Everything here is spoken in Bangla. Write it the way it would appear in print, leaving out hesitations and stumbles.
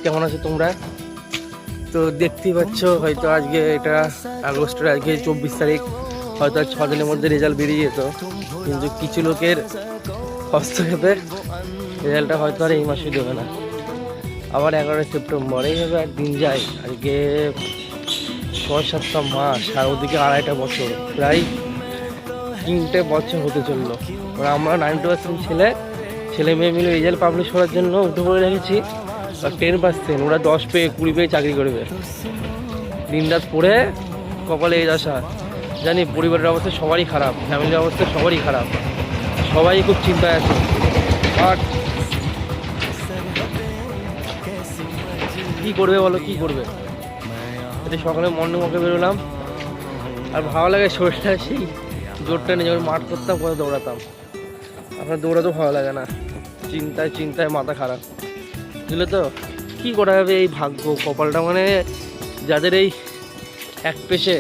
কেমন আছো তোমরা? তো দেখতেই পাচ্ছ হয়তো আজকে এটা আগস্টের আজকে 24 তারিখ, হয়তো 6 দিনের মধ্যে রেজাল্ট বেরিয়ে যেত, কিন্তু কিছু লোকের হস্তক্ষেপে রেজাল্টটা হয়তো আর এই মাসে দেবে না, আবার 11 সেপ্টেম্বর। এইভাবে আর দিন যায়, আজকে 6-7টা মাস, আর ওদিকে 2.5টা বছর, প্রায় 3টে বছর হতে চললো। আমরা 90% ছেলে মেয়ে মিলে রেজাল্ট পাবলিশ করার জন্য উঠে পড়ে রেখেছি। 10%, ওরা 10 পেয়ে 20 পেয়ে চাকরি করবে। দিন রাত পড়ে কপালে এই দশা। জানি পরিবারের অবস্থা সবারই খারাপ, ফ্যামিলির অবস্থা সবারই খারাপ, সবাই খুব চিন্তায় আছে। বাট কী করবে বলো, কী করবে? এতে সকালে মর্নিং ওয়াকে বেরোলাম, আর ভালো লাগে শরীরটা, সেই জোরটা নিয়ে যখন মাঠ করতাম কোথাও দৌড়াতাম। আপনার দৌড়াতেও ভালো লাগে না, চিন্তায় চিন্তায় মাথা খারাপ, বুঝলে তো? কী করা যাবে, এই ভাগ্য কপালটা, মানে যাদের এই এক পেশে